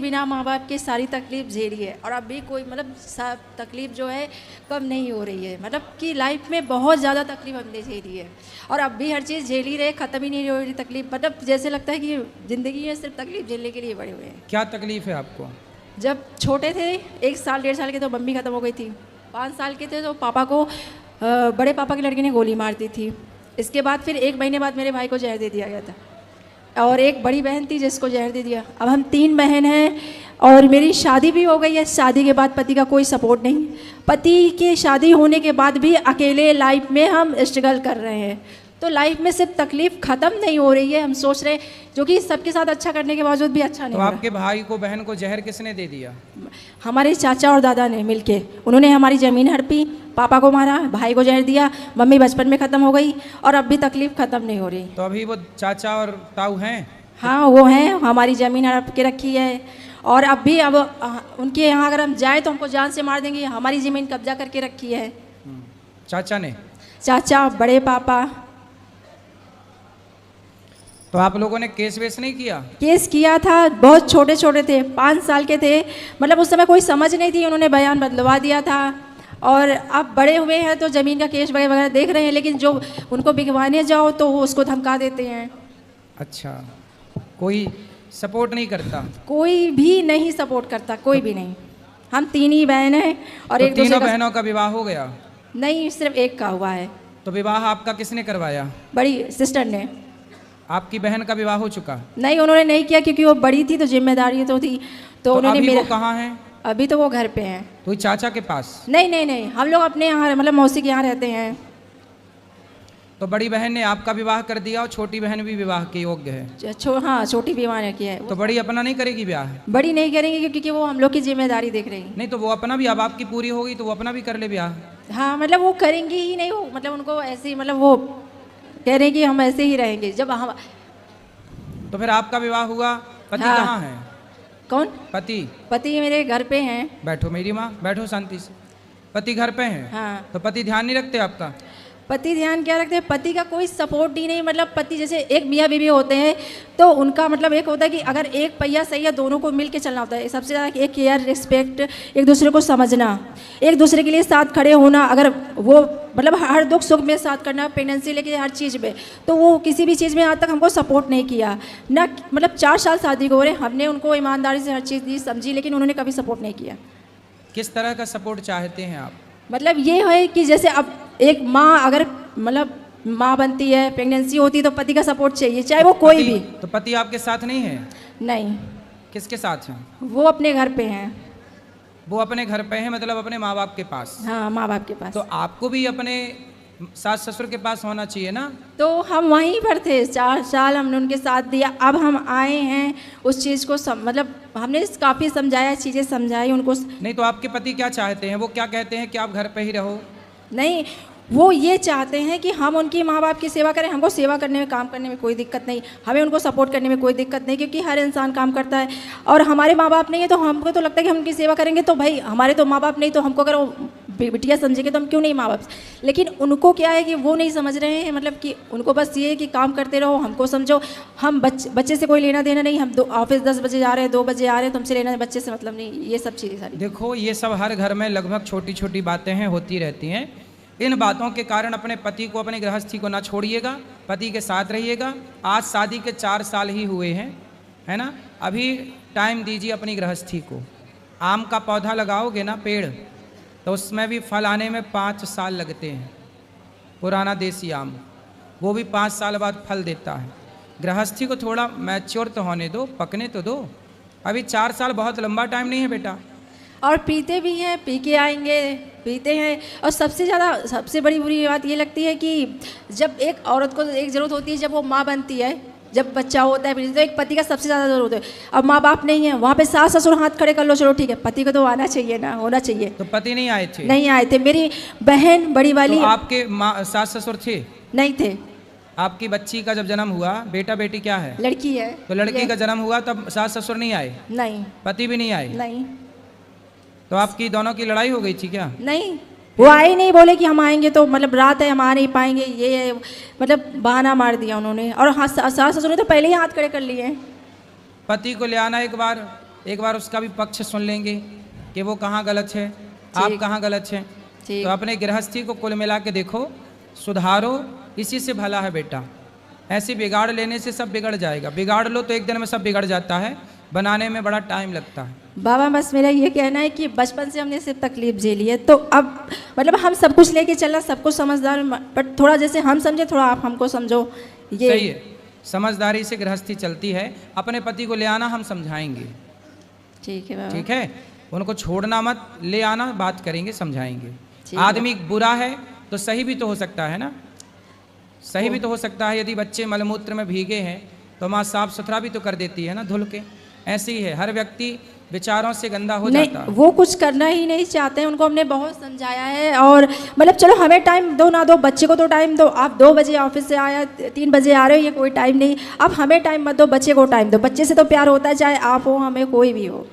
बिना माँ बाप के सारी तकलीफ़ झेली है और अभी कोई मतलब सब तकलीफ़ जो है कम नहीं हो रही है। मतलब कि लाइफ में बहुत ज़्यादा तकलीफ़ हमने झेली है और अब भी हर चीज़ झेल ही रहे, ख़त्म ही नहीं हो रही तकलीफ़। मतलब जैसे लगता है कि ज़िंदगी में सिर्फ तकलीफ़ झेलने के लिए बड़े हुए हैं। क्या तकलीफ़ है आपको? जब छोटे थे 1 साल 1.5 साल के तो मम्मी ख़त्म हो गई थी, 5 साल के थे तो पापा को बड़े पापा की लड़की ने गोली मार दी थी। इसके बाद फिर 1 महीने बाद मेरे भाई को जहर दे दिया गया था और एक बड़ी बहन थी जिसको जहर दे दिया। अब हम 3 बहन हैं और मेरी शादी भी हो गई है। शादी के बाद पति का कोई सपोर्ट नहीं, पति के शादी होने के बाद भी अकेले लाइफ में हम स्ट्रगल कर रहे हैं। तो लाइफ में सिर्फ तकलीफ़ ख़त्म नहीं हो रही है, हम सोच रहे हैं जो कि सबके साथ अच्छा करने के बावजूद भी अच्छा नहीं तो हो रहा। आपके भाई को बहन को जहर किसने दे दिया? हमारे चाचा और दादा ने मिलके, उन्होंने हमारी ज़मीन हड़पी, पापा को मारा, भाई को जहर दिया, मम्मी बचपन में ख़त्म हो गई और अब भी तकलीफ़ ख़त्म नहीं हो रही। तो अभी वो चाचा और ताऊ हैं? हाँ वो हैं, हमारी ज़मीन हड़प के रखी है और अब भी अब उनके यहाँ अगर हम जाएँ तो हमको जान से मार देंगे। हमारी ज़मीन कब्जा करके रखी है चाचा ने? चाचा, बड़े पापा। तो आप लोगों ने केस वेस नहीं किया? केस किया था, बहुत छोटे छोटे थे, 5 साल के थे, मतलब उस समय कोई समझ नहीं थी, उन्होंने बयान बदलवा दिया था और अब बड़े हुए हैं तो ज़मीन का केस वगैरह देख रहे हैं, लेकिन जो उनको बिकवाने जाओ तो वो उसको धमका देते हैं। अच्छा, कोई सपोर्ट नहीं करता? कोई भी नहीं सपोर्ट करता, कोई भी नहीं। हम 3 ही बहन हैं और तो एक दूसरे तीनों का बहनों का विवाह हो गया? नहीं, सिर्फ एक का हुआ है। तो विवाह आपका किसने करवाया? बड़ी सिस्टर ने। आपकी बहन का विवाह हो चुका? नहीं, उन्होंने नहीं किया क्योंकि वो बड़ी थी तो जिम्मेदारी तो थी, तो उन्होंने अभी मेरा। वो कहाँ हैं? अभी तो वो घर पे हैं। तो चाचा के पास? नहीं नहीं नहीं, हम लोग अपने यहाँ मतलब मौसी के यहाँ रहते हैं। तो बड़ी बहन ने आपका विवाह कर दिया और छोटी बहन भी विवाह के योग्य है? हाँ, छोटी बीमार है किया है। तो बड़ी अपना नहीं करेगी ब्याह? बड़ी नहीं करेंगे क्योंकि वो हम लोग की जिम्मेदारी देख रही है। नहीं तो वो अपना भी, अब आपकी पूरी होगी तो वो अपना भी कर ले ब्याह। हाँ मतलब वो करेंगी ही नहीं, वो मतलब उनको ऐसे ही, मतलब वो कह रहे हैं कि हम ऐसे ही रहेंगे जब हम। तो फिर आपका विवाह हुआ, पति हाँ। कहाँ है? कौन? पति? पति मेरे घर पे हैं। बैठो मेरी माँ, बैठो शांति से। पति घर पे हैं? हाँ। तो पति ध्यान नहीं रखते आपका? पति ध्यान क्या रखते हैं, पति का कोई सपोर्ट ही नहीं। मतलब पति जैसे एक मियाँ बीवी होते हैं तो उनका मतलब एक होता है कि अगर एक पहिया सही है, दोनों को मिल के चलना होता है। सबसे ज़्यादा एक केयर, रिस्पेक्ट, एक दूसरे को समझना, एक दूसरे के लिए साथ खड़े होना। अगर वो मतलब हर दुख सुख में साथ करना, प्रेगनेंसी लेके हर चीज़ में, तो वो किसी भी चीज़ में आज तक हमको सपोर्ट नहीं किया ना। मतलब 4 साल शादी को हो रहे, हमने उनको ईमानदारी से हर चीज़ दी, समझी, लेकिन उन्होंने कभी सपोर्ट नहीं किया। किस तरह का सपोर्ट चाहते हैं आप? मतलब ये है कि जैसे अब एक माँ अगर मतलब माँ बनती है, प्रेगनेंसी होती है तो पति का सपोर्ट चाहिए, चाहे वो कोई भी। तो पति आपके साथ नहीं है? नहीं। किसके साथ हैं? वो अपने घर पे हैं। वो अपने घर पे हैं, मतलब अपने माँ बाप के पास? हाँ, माँ बाप के पास। तो आपको भी अपने सास ससुर के पास होना चाहिए ना? तो हम वहीं पर थे, 4 साल हमने उनके साथ दिया। अब हम आए हैं उस चीज़ को मतलब हमने काफ़ी समझाया, चीज़ें समझाई उनको। नहीं तो आपके पति क्या चाहते हैं? वो क्या कहते हैं कि आप घर पे ही रहो? नहीं, वो ये चाहते हैं कि हम उनकी माँ बाप की सेवा करें। हमको सेवा करने में, काम करने में कोई दिक्कत नहीं, हमें उनको सपोर्ट करने में कोई दिक्कत नहीं, क्योंकि हर इंसान काम करता है और हमारे माँ बाप नहीं है तो हमको तो लगता है कि हम उनकी सेवा करेंगे। तो भाई हमारे तो माँ बाप नहीं, तो हमको अगर वो बिटिया समझेंगे तो हम क्यों नहीं माँ बाप। लेकिन उनको क्या है कि वो नहीं समझ रहे हैं, मतलब कि उनको बस ये है कि काम करते रहो, हमको समझो। हम बच्चे से कोई लेना देना नहीं। हम ऑफिस 10 बजे जा रहे हैं, 2 बजे आ रहे हैं, तुमसे लेना, बच्चे से मतलब नहीं। ये सब चीज़ें सारी, देखो ये सब हर घर में लगभग छोटी छोटी बातें हैं, होती रहती हैं। इन बातों के कारण अपने पति को, अपनी गृहस्थी को ना छोड़िएगा, पति के साथ रहिएगा। आज शादी के 4 साल ही हुए हैं, है ना? अभी टाइम दीजिए अपनी गृहस्थी को। आम का पौधा लगाओगे ना, पेड़, तो उसमें भी फल आने में 5 साल लगते हैं। पुराना देसी आम, वो भी 5 साल बाद फल देता है। गृहस्थी को थोड़ा मैच्योर तो होने दो, पकने तो दो। अभी 4 साल बहुत लंबा टाइम नहीं है बेटा। और पीते भी हैं, पी के आएंगे, पीते हैं। और सबसे बड़ी बुरी बात ये लगती है कि जब एक औरत को एक ज़रूरत होती है, जब वो माँ बनती है, जब बच्चा होता है, तो एक पति का सबसे ज़्यादा ज़रूरत है। अब माँ बाप नहीं है, वहाँ पे सास ससुर हाथ खड़े कर लो, चलो ठीक है, पति को तो आना चाहिए ना, होना चाहिए। तो पति नहीं आए थे? नहीं आए थे। मेरी बहन बड़ी वाली। तो आपके सास ससुर थे? नहीं थे। आपकी बच्ची का जब जन्म हुआ, बेटा बेटी क्या है? लड़की है। तो लड़की का जन्म हुआ तब सास ससुर नहीं आए? नहीं। पति भी नहीं आए? नहीं। तो आपकी दोनों की लड़ाई हो गई थी क्या? नहीं, वो आए नहीं, बोले कि हम आएंगे तो मतलब रात है, हम आ नहीं पाएंगे, ये मतलब बहाना मार दिया उन्होंने। और हाँ, सास ससुर ने तो पहले ही हाथ खड़े कर लिए हैं। पति को ले आना एक बार, एक बार उसका भी पक्ष सुन लेंगे कि वो कहाँ गलत है, आप कहाँ गलत हैं। ठीक। तो अपने गृहस्थी को कुल मिला के देखो, सुधारो, इसी से भला है बेटा। ऐसे बिगाड़ लेने से सब बिगड़ जाएगा। बिगाड़ लो तो एक दिन में सब बिगड़ जाता है, बनाने में बड़ा टाइम लगता है। बाबा बस मेरा ये कहना है कि बचपन से हमने सिर्फ तकलीफ झेली है, तो अब मतलब हम सब कुछ लेके चलना, सब कुछ समझदार, बट थोड़ा जैसे हम समझे थोड़ा आप हमको समझो। ये सही है, समझदारी से गृहस्थी चलती है। अपने पति को ले आना, हम समझाएंगे। ठीक है बाबा। ठीक है, उनको छोड़ना मत, ले आना, बात करेंगे, समझाएंगे। ठीक है। आदमी बुरा है तो सही भी तो हो सकता है ना, सही भी तो हो सकता है। यदि बच्चे मलमूत्र में भीगे हैं तो माँ साफ सुथरा भी तो कर देती है ना, धुल के। ऐसे ही है, हर व्यक्ति विचारों से गंदा हो नहीं, जाता है। वो कुछ करना ही नहीं चाहते हैं, उनको हमने बहुत समझाया है। और मतलब चलो हमें टाइम दो ना दो, बच्चे को तो टाइम दो। आप 2 बजे ऑफिस से आया, 3 बजे आ रहे हो, ये कोई टाइम नहीं। अब हमें टाइम मत दो, बच्चे को टाइम दो। बच्चे से तो प्यार होता है, चाहे आप हो, हमें कोई भी हो।